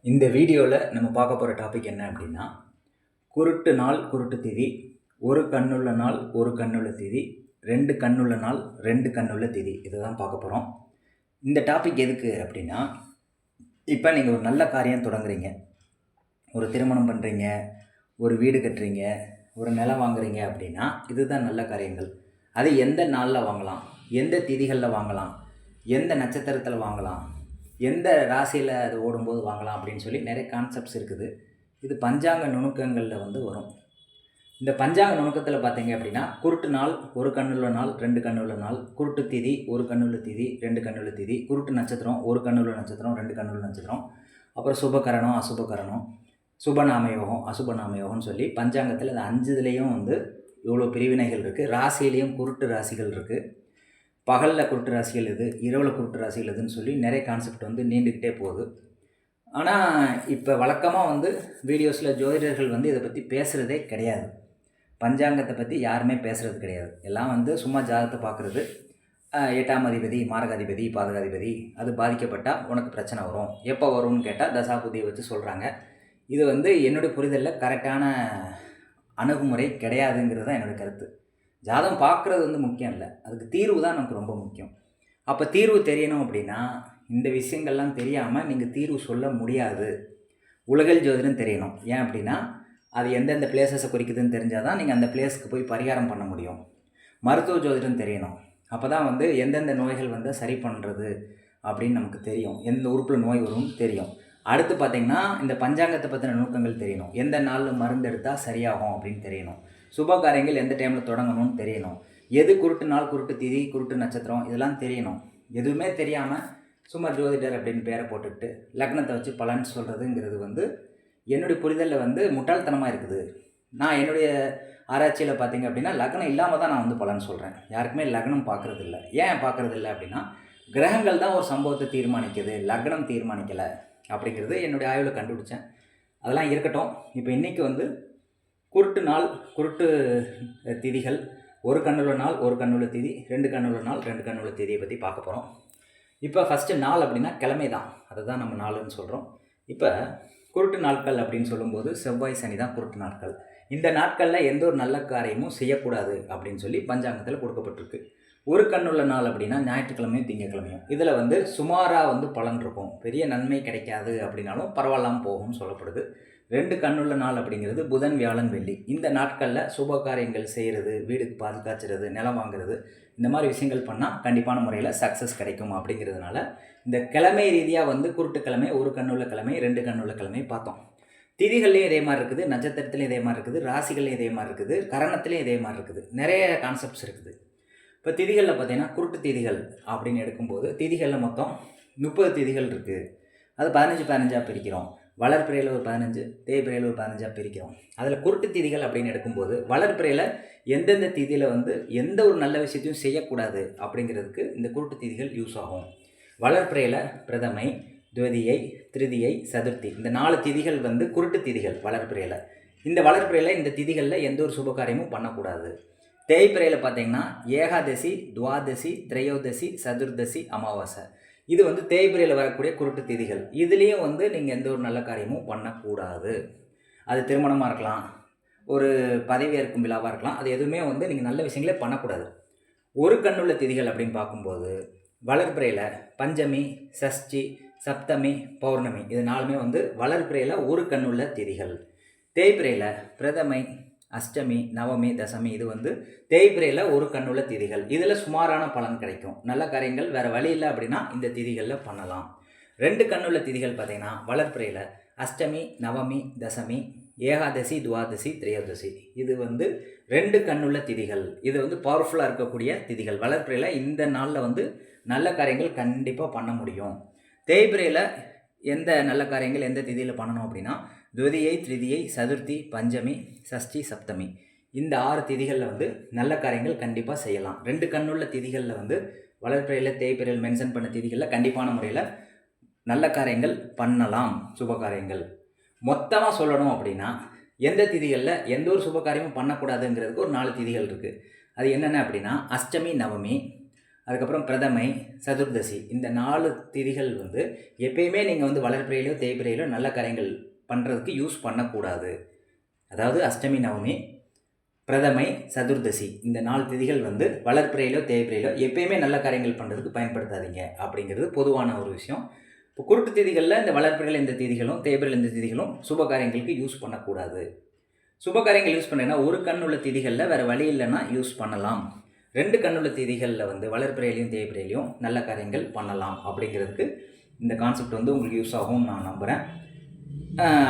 இந்த வீடியோவில் நம்ம பார்க்க போகிற டாபிக் என்ன அப்படின்னா, குருட்டு நாள் குருட்டு திதி, ஒரு கண்ணுள்ள நாள் ஒரு கண்ணுள்ள திதி, 2 கண்ணுள்ள நாள் 2 கண்ணுள்ள திதி, இதை தான் பார்க்க போகிறோம். இந்த டாபிக் எதுக்கு அப்படின்னா, இப்போ நீங்கள் ஒரு நல்ல காரியம் தொடங்குறீங்க, ஒரு திருமணம் பண்ணுறீங்க, ஒரு வீடு கட்டுறீங்க, ஒரு நிலம் வாங்குறீங்க அப்படின்னா இதுதான் நல்ல காரியங்கள். அது எந்த நாளில் வாங்கலாம், எந்த திதிகளில் வாங்கலாம், எந்த நட்சத்திரத்தில் வாங்கலாம், எந்த ராசியில் அது ஓடும்போது வாங்கலாம் அப்படின்னு சொல்லி நிறைய கான்செப்ட்ஸ் இருக்குது. இது பஞ்சாங்க நுணுக்கங்களில் வரும். இந்த பஞ்சாங்க நுணுக்கத்தில் பார்த்தீங்க அப்படின்னா, குருட்டு நாள் ஒரு கண்ணுள்ள நாள் 2 கண்ணுள்ள நாள், குருட்டு திதி ஒரு கண்ணுள்ள திதி 2 கண்ணுள்ள திதி, குருட்டு நட்சத்திரம் ஒரு கண்ணுள்ள நட்சத்திரம் 2 கண்ணுள்ள நட்சத்திரம், அப்புறம் சுபகரணம் அசுபகரணம், சுபநாமயோகம் அசுபநாமயோகம்னு சொல்லி பஞ்சாங்கத்தில் இந்த 5 இதுலேயும் இவ்வளோ பிரிவினைகள் இருக்குது. ராசியிலையும் குருட்டு ராசிகள் இருக்குது. பகலில் குருட்டு ராசிகள் இது, இரவில் குருட்டு ராசிகள் இதுன்னு சொல்லி நிறைய கான்செப்ட் நீண்டுக்கிட்டே போகுது. ஆனால் இப்போ வழக்கமாக வீடியோஸில் ஜோதிடர்கள் இதை பற்றி பேசுகிறதே கிடையாது. பஞ்சாங்கத்தை பற்றி யாருமே பேசுகிறது கிடையாது. எல்லாம் சும்மா ஜாதகத்தை பார்க்குறது, 8ஆம் அதிபதி மாரகாதிபதி பாதகாதிபதி அது பாதிக்கப்பட்டால் உனக்கு பிரச்சனை வரும், எப்போ வரும்னு கேட்டால் தசாபுதியை வச்சு சொல்கிறாங்க. இது என்னுடைய புரிதலில் கரெக்டான அணுகுமுறை கிடையாதுங்கிறது தான் என்னுடைய கருத்து. ஜாதகம் பார்க்குறது முக்கியம் இல்லை, அதுக்கு தீர்வு தான் நமக்கு ரொம்ப முக்கியம். அப்போ தீர்வு தெரியணும் அப்படின்னா இந்த விஷயங்கள்லாம் தெரியாமல் நீங்கள் தீர்வு சொல்ல முடியாது. உலகில் ஜோதிடம் தெரியணும். ஏன் அப்படின்னா அது எந்தெந்த பிளேசஸை குறிக்குதுன்னு தெரிஞ்சால் தான் நீங்கள் அந்த பிளேஸுக்கு போய் பரிகாரம் பண்ண முடியும். மருத்துவ ஜோதிடம் தெரியணும். அப்போ தான் எந்தெந்த நோய்கள் சரி பண்ணுறது அப்படின்னு நமக்கு தெரியும், எந்த உறுப்பில் நோய் வரும்னு தெரியும். அடுத்து பார்த்திங்கன்னா இந்த பஞ்சாங்கத்தை பற்றின நுணுக்கங்கள் தெரியணும். எந்த நாளில் மருந்து எடுத்தால் சரியாகும் அப்படின்னு தெரியணும். சுப காரியங்கள் எந்த டைமில் தொடங்கணும்னு தெரியணும். எது குருட்டு நாள் குருட்டு திதி குருட்டு நட்சத்திரம் இதெல்லாம் தெரியணும். எதுவுமே தெரியாமல் சும்மா ஜோதிடர் அப்படின்னு பேரை போட்டுக்கிட்டு லக்னத்தை வச்சு பலன் சொல்கிறதுங்கிறது என்னுடைய புரிதலில் முட்டாள்தனமாக இருக்குது. நான் என்னுடைய ஆராய்ச்சியில் பார்த்திங்க அப்படின்னா லக்னம் இல்லாமல் தான் நான் பலன் சொல்கிறேன். யாருக்குமே லக்னம் பார்க்குறது இல்லை. ஏன் பார்க்குறது இல்லை அப்படின்னா கிரகங்கள் தான் ஒரு சம்பவத்தை தீர்மானிக்குது, லக்னம் தீர்மானிக்கலை அப்படிங்கிறது என்னுடைய ஆய்வில் கண்டுபிடிச்சேன். அதெல்லாம் இருக்கட்டும். இப்போ இன்றைக்கி குருட்டு நாள் குருட்டு திதிகள், ஒரு கண்ணுள்ள நாள் ஒரு கண்ணுள்ள திதி, 2 கண்ணுள்ள நாள் 2 கண்ணுள்ள திதியை பற்றி பார்க்க போகிறோம். இப்போ ஃபஸ்ட்டு நாள் அப்படின்னா கிழமை தான், அதை தான் நம்ம நாளுன்னு சொல்கிறோம். இப்போ குருட்டு நாட்கள் அப்படின்னு சொல்லும்போது செவ்வாய் சனி தான் குருட்டு நாட்கள். இந்த நாட்களில் எந்த ஒரு நல்ல காரியமும் செய்யக்கூடாது அப்படின்னு சொல்லி பஞ்சாங்கத்தில் கொடுக்கப்பட்டிருக்கு. ஒரு கண்ணுள்ள நாள் அப்படின்னா ஞாயிற்றுக்கிழமையும் திங்கக்கிழமையும். இதில் சுமாராக பலன் இருக்கும், பெரிய நன்மை கிடைக்காது அப்படின்னாலும் பரவாயில்லாமல் போகும்னு சொல்லப்படுது. 2 கண்ணுள்ள நாள் அப்படிங்கிறது புதன் வியாழன் வெள்ளி. இந்த நாட்களில் சுப காரியங்கள் செய்கிறது, வீடுக்கு பாதுகாக்கிறது, நிலம் வாங்குறது, இந்த மாதிரி விஷயங்கள் பண்ணால் கண்டிப்பான முறையில் சக்ஸஸ் கிடைக்கும். அப்படிங்கிறதுனால இந்த கிழமை ரீதியாக குருட்டுக்கிழமை, ஒரு கண்ணுள்ள கிழமை 2 கண்ணுள்ள கிழமை பார்த்தோம். திதிகள்லேயும் இதே மாதிரி இருக்குது, நட்சத்திரத்துலேயும் இதே மாதிரி இருக்குது, ராசிகள்லேயும் இதே மாதிரி இருக்குது, கரணத்துலேயும் இதே மாதிரி இருக்குது, நிறைய கான்செப்ட்ஸ் இருக்குது. இப்போ திதிகளில் பார்த்திங்கன்னா குருட்டு திதிகள் அப்படின்னு எடுக்கும்போது திதிகளில் மொத்தம் 30 திதிகள் இருக்குது. அது 15 பிரிக்கிறோம். வளர்பிறையில் ஒரு 15, தேய்பிறையில் ஒரு 15 பிரிக்கிறோம். அதில் குருட்டு திதிகள் அப்படின்னு எடுக்கும்போது வளர்பிறையில் எந்தெந்த திதியில் எந்த ஒரு நல்ல விஷயத்தையும் செய்யக்கூடாது அப்படிங்கிறதுக்கு இந்த குருட்டு திதிகள் யூஸ் ஆகும். வளர்பிறையில் பிரதமை, துவதியை, திருதியை, சதுர்த்தி, இந்த 4 திதிகள் குருட்டு திதிகள் வளர்பிறையில். இந்த வளர்பிறையில் இந்த திதிகளில் எந்த ஒரு சுபகாரியமும் பண்ணக்கூடாது. தேய்பிறையில் பார்த்திங்கன்னா ஏகாதசி, துவாதசி, திரையோதசி, சதுர்தசி, அமாவாசை, இது தேய்பிறையில் வரக்கூடிய குருட்டு திதிகள். இதுலேயும் நீங்கள் எந்த ஒரு நல்ல காரியமும் பண்ணக்கூடாது. அது திருமணமாக இருக்கலாம், ஒரு பதவி ஏற்கும் விழாவாக இருக்கலாம், அது எதுவுமே நீங்கள் நல்ல விஷயங்களே பண்ணக்கூடாது. ஒரு கண்ணுள்ள திதிகள் அப்படின்னு பார்க்கும்போது வளர்பிறையில் பஞ்சமி, சஷ்டி, சப்தமி, பௌர்ணமி, இது 4மே வளர்பிறையில் ஒரு கண்ணுள்ள திதிகள். தேய்பிறையில் பிரதமை, அஷ்டமி, நவமி, தசமி, இது தேய்பிறையில் ஒரு கண்ணுள்ள திதிகள். இதில் சுமாரான பலன் கிடைக்கும். நல்ல காரியங்கள் வேறு வழி இல்லை அப்படின்னா இந்த திதிகளில் பண்ணலாம். 2 கண்ணுள்ள திதிகள் பார்த்திங்கன்னா வளர்பிறையில் அஷ்டமி, நவமி, தசமி, ஏகாதசி, துவாதசி, திரையோதசி, இது 2 கண்ணுள்ள திதிகள். இது பவர்ஃபுல்லாக இருக்கக்கூடிய திதிகள். வளர்பிறையில் இந்த நாளில் நல்ல காரியங்கள் கண்டிப்பாக பண்ண முடியும். தேய்பிறையில் எந்த நல்ல காரியங்கள் எந்த திதியில் பண்ணணும் அப்படின்னா துவதியை, திருதியை, சதுர்த்தி, பஞ்சமி, சஷ்டி, சப்தமி, இந்த 6 திதிகளில் நல்ல காரியங்கள் கண்டிப்பாக செய்யலாம். 2 கண்ணுள்ள திதிகளில் வளர்பிறையில் தேய்பிறையில் மென்ஷன் பண்ண திதிகளில் கண்டிப்பான முறையில் நல்ல காரியங்கள் பண்ணலாம். சுப காரியங்கள் மொத்தமாக சொல்லணும் அப்படின்னா எந்த திதிகளில் எந்த ஒரு சுப காரியமும் பண்ணக்கூடாதுங்கிறதுக்கு ஒரு 4 திதிகள் இருக்குது. அது என்னென்ன அப்படின்னா அஷ்டமி, நவமி, அதுக்கப்புறம் பிரதமை, சதுர்தசி இந்த 4 திதிகள் வந்து எப்பயுமே நீங்கள் வந்து வளர்பிறையிலோ தேய்பிறையிலோ நல்ல காரியங்கள் பண்ணுறதுக்கு யூஸ் பண்ணக்கூடாது. அதாவது அஷ்டமி, நவமி, பிரதமை, சதுர்தசி இந்த 4 திதிகள் வந்து வளர்பிறையிலோ தேய்பிறையிலோ எப்பயுமே நல்ல காரியங்கள் பண்ணுறதுக்கு பயன்படுத்தாதீங்க அப்படிங்கிறது பொதுவான ஒரு விஷயம். இப்போ குருட்டு திதிகளில் இந்த வளர்பிறையில் இந்த திதிகளும் தேய்பிறையில் இந்த திதிகளும் சுப காரியங்களுக்கு யூஸ் பண்ணக்கூடாது. சுப காரியங்கள் யூஸ் பண்ணேன்னா ஒரு கண் உள்ள திதிகளில் வேறு வழி இல்லைன்னா யூஸ் பண்ணலாம். 2 கண்ணுள்ள திதிகளில் வந்து வளர்பிறையிலையும் தேய்பிறையிலையும் நல்ல காரியங்கள் பண்ணலாம் அப்படிங்கிறதுக்கு இந்த கான்செப்ட் வந்து உங்களுக்கு யூஸ் ஆகும்னு நான் நம்புகிறேன்.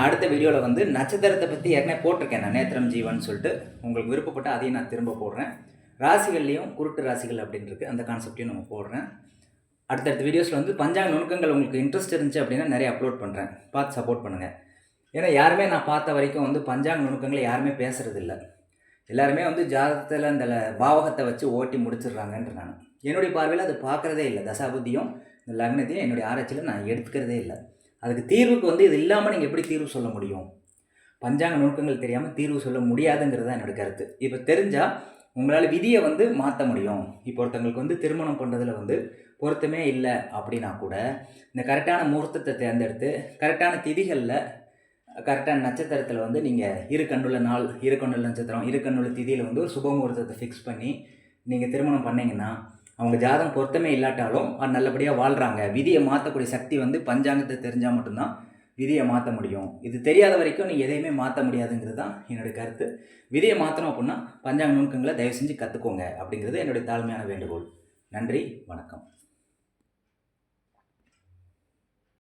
அடுத்த வீடியோவில் வந்து நட்சத்திரத்தை பற்றி ஏற்கனவே போட்டிருக்கேன் நான், நேத்திரம் ஜீவன் சொல்லிட்டு. உங்களுக்கு விருப்பப்பட்ட அதையும் நான் திரும்ப போடுறேன். ராசிகள்லேயும் குருட்டு ராசிகள் அப்படின்ட்டு அந்த கான்செப்டையும் நம்ம போடுறேன். அடுத்தடுத்த வீடியோஸில் வந்து பஞ்சாங்க நுணுக்கங்கள் உங்களுக்கு இன்ட்ரெஸ்ட் இருந்துச்சு அப்படின்னா நிறைய அப்லோட் பண்ணுறேன், பார்த்து சப்போர்ட் பண்ணுங்கள். ஏன்னா யாருமே நான் பார்த்த வரைக்கும் வந்து பஞ்சாங்க நுணுக்கங்களை யாருமே பேசுகிறதில்ல. எல்லாருமே வந்து ஜாதகத்தில் இந்த பாவகத்தை வச்சு ஓட்டி முடிச்சிடுறாங்கன்ற நான் என்னுடைய பார்வையில் அது பார்க்குறதே இல்லை. தசாபுத்தியும் இந்த லக்னத்தையும் என்னுடைய ஆராய்ச்சியில் நான் எடுத்துக்கிறதே இல்லை. அதுக்கு தீர்வுக்கு வந்து இது இல்லாமல் நீங்கள் எப்படி தீர்வு சொல்ல முடியும்? பஞ்சாங்க நுணுக்கங்கள் தெரியாமல் தீர்வு சொல்ல முடியாதுங்கிறது தான் என்னுடைய கருத்து. இப்போ தெரிஞ்சால் உங்களால் விதியை வந்து மாற்ற முடியும். இப்போ ஒருத்தங்களுக்கு வந்து திருமணம் பண்ணுறதுல வந்து பொருத்தமே இல்லை அப்படின்னா கூட இந்த கரெக்டான முகூர்த்தத்தை தேர்ந்தெடுத்து கரெக்டான திதிகளில் கரெக்டான நட்சத்திரத்தில் வந்து நீங்கள் இரு கண்ணுள்ள நாள், இரு கண்ணுள்ள நட்சத்திரம், இரு கண்ணுள்ள திதியில் வந்து ஒரு சுபமுகூர்த்தத்தை ஃபிக்ஸ் பண்ணி நீங்கள் திருமணம் பண்ணிங்கன்னா அவங்க ஜாதகம் பொருத்தமே இல்லாட்டாலும் அது நல்லபடியாக வாழ்கிறாங்க. விதியை மாற்றக்கூடிய சக்தி வந்து பஞ்சாங்கத்தை தெரிஞ்சால் மட்டும்தான் விதியை மாற்ற முடியும். இது தெரியாத வரைக்கும் நீங்கள் எதையுமே மாற்ற முடியாதுங்கிறது தான் என்னுடைய கருத்து. விதியை மாற்றணும் அப்படின்னா பஞ்சாங்க நுணுக்கங்களை தயவு செஞ்சு கற்றுக்கோங்க அப்படிங்கிறது என்னுடைய தாழ்மையான வேண்டுகோள். நன்றி, வணக்கம்.